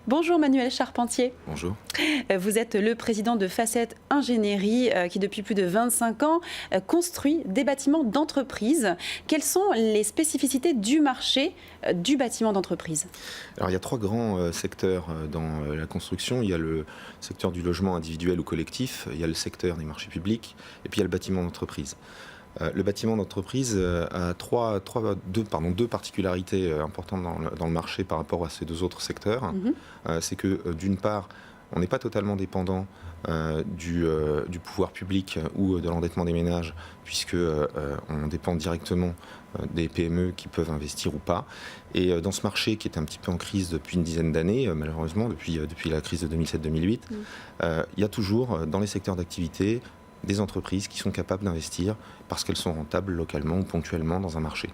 Bonjour Manuel Charpentier. Bonjour. Vous êtes le président de Facette Ingénierie qui depuis plus de 25 ans construit des bâtiments d'entreprise. Quelles sont les spécificités du marché du bâtiment d'entreprise? Alors il y a trois grands secteurs dans la construction. Il y a le secteur du logement individuel ou collectif, il y a le secteur des marchés publics et puis il y a le bâtiment d'entreprise. Le bâtiment d'entreprise a deux particularités importantes dans le marché par rapport à ces deux autres secteurs. C'est que d'une part, on n'est pas totalement dépendant du pouvoir public ou de l'endettement des ménages, puisque on dépend directement des PME qui peuvent investir ou pas. Et dans ce marché qui est un petit peu en crise depuis une dizaine d'années, malheureusement, depuis la crise de 2007-2008, il y a toujours dans les secteurs d'activité des entreprises qui sont capables d'investir parce qu'elles sont rentables localement ou ponctuellement dans un marché.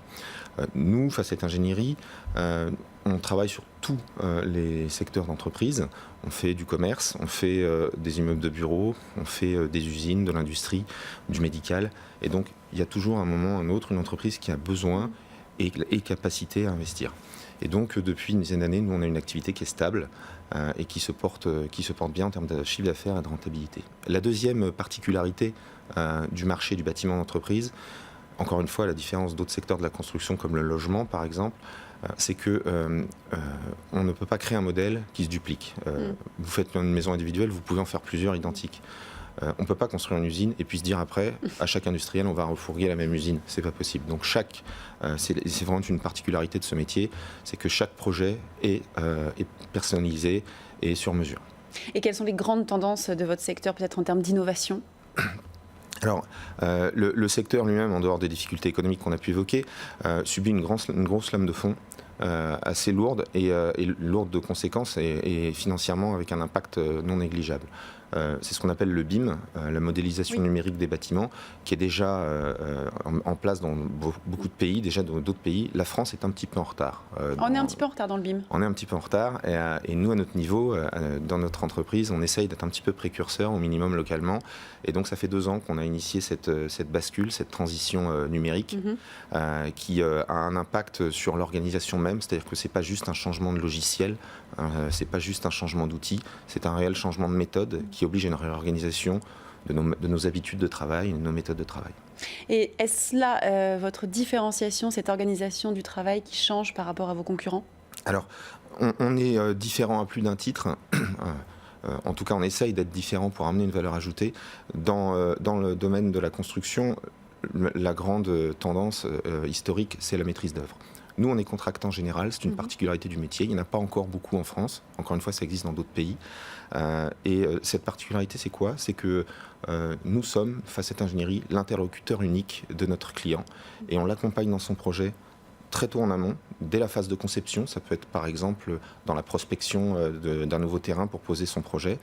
Nous, Facette Ingénierie, on travaille sur tous les secteurs d'entreprise. On fait du commerce, on fait des immeubles de bureaux, on fait des usines, de l'industrie, du médical. Et donc, il y a toujours à un moment ou un autre une entreprise qui a besoin et capacité à investir. Et donc, depuis une dizaine d'années, nous, on a une activité qui est stable et qui se porte bien en termes de chiffre d'affaires et de rentabilité. La deuxième particularité du marché du bâtiment d'entreprise, encore une fois, à la différence d'autres secteurs de la construction comme le logement, par exemple, c'est que on ne peut pas créer un modèle qui se duplique. Vous faites une maison individuelle, vous pouvez en faire plusieurs identiques. On ne peut pas construire une usine et puis se dire après, à chaque industriel, on va refourguer la même usine. C'est pas possible. Donc c'est vraiment une particularité de ce métier, c'est que chaque projet est personnalisé et sur mesure. Et quelles sont les grandes tendances de votre secteur, peut-être en termes d'innovation ? Alors, le secteur lui-même, en dehors des difficultés économiques qu'on a pu évoquer, subit une grosse lame de fond assez lourde et lourde de conséquences et financièrement avec un impact non négligeable. C'est ce qu'on appelle le BIM, la modélisation numérique des bâtiments, qui est déjà en place dans beaucoup de pays, déjà dans d'autres pays. La France est un petit peu en retard. On est un petit peu en retard dans le BIM. On est un petit peu en retard et nous, à notre niveau, dans notre entreprise, on essaye d'être un petit peu précurseur, au minimum localement. Et donc, ça fait 2 ans qu'on a initié cette bascule, cette transition numérique, qui a un impact sur l'organisation même. C'est-à-dire que c'est pas juste un changement de logiciel, c'est pas juste un changement d'outil, c'est un réel changement de méthode qui oblige à une réorganisation de nos habitudes de travail et de nos méthodes de travail. Et est-ce là votre différenciation, cette organisation du travail qui change par rapport à vos concurrents ? Alors, on est différent à plus d'un titre. En tout cas, on essaye d'être différent pour amener une valeur ajoutée. Dans le domaine de la construction, la grande tendance historique, c'est la maîtrise d'œuvre. Nous, on est contractant général, c'est une particularité du métier. Il n'y en a pas encore beaucoup en France. Encore une fois, ça existe dans d'autres pays. Et cette particularité, c'est quoi ? C'est que nous sommes, Facette Ingénierie, l'interlocuteur unique de notre client. Et on l'accompagne dans son projet très tôt en amont, dès la phase de conception. Ça peut être par exemple dans la prospection d'un nouveau terrain pour poser son projet.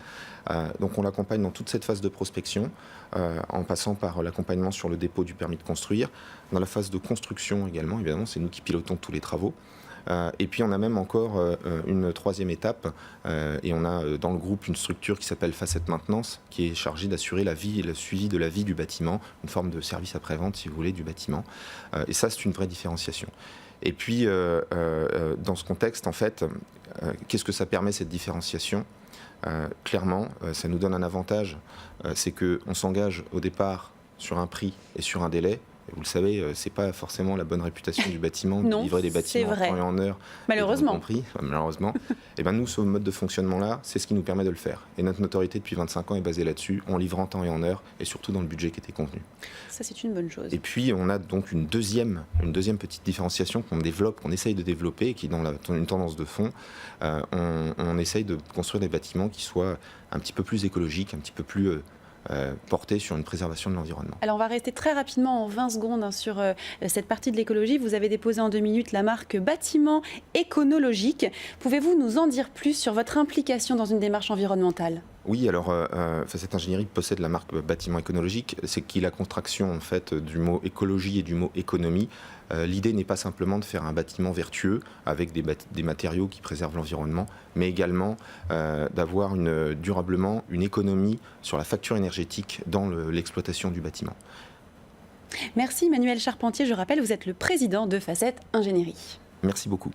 Donc on l'accompagne dans toute cette phase de prospection, en passant par l'accompagnement sur le dépôt du permis de construire. Dans la phase de construction également, évidemment, c'est nous qui pilotons tous les travaux. Et puis on a même encore une troisième étape et on a dans le groupe une structure qui s'appelle Facette Maintenance qui est chargée d'assurer la vie et le suivi de la vie du bâtiment, une forme de service après-vente si vous voulez du bâtiment. Et ça c'est une vraie différenciation. Et puis dans ce contexte en fait, qu'est-ce que ça permet cette différenciation ? Clairement, ça nous donne un avantage, c'est qu'on s'engage au départ sur un prix et sur un délai. Et vous le savez, c'est pas forcément la bonne réputation du bâtiment de livrer des bâtiments en temps et en heure. Malheureusement. Malheureusement. Et ben nous, ce mode de fonctionnement-là, c'est ce qui nous permet de le faire. Et notre notoriété depuis 25 ans est basée là-dessus. On livre en temps et en heure, et surtout dans le budget qui était convenu. Ça, c'est une bonne chose. Et puis, on a donc une deuxième petite différenciation qu'on développe, qu'on essaye de développer, qui est dans une tendance de fond. On essaye de construire des bâtiments qui soient un petit peu plus écologiques, un petit peu plus porté sur une préservation de l'environnement. Alors on va rester très rapidement en 20 secondes sur cette partie de l'écologie. Vous avez déposé en 2 minutes la marque Bâtiment Éconologique. Pouvez-vous nous en dire plus sur votre implication dans une démarche environnementale ? Oui, alors Facette Ingénierie possède la marque Bâtiment Éconologique, c'est qui est la contraction en fait du mot écologie et du mot économie. L'idée n'est pas simplement de faire un bâtiment vertueux avec des matériaux qui préservent l'environnement, mais également d'avoir durablement une économie sur la facture énergétique dans l'exploitation du bâtiment. Merci Manuel Charpentier, je rappelle, vous êtes le président de Facette Ingénierie. Merci beaucoup.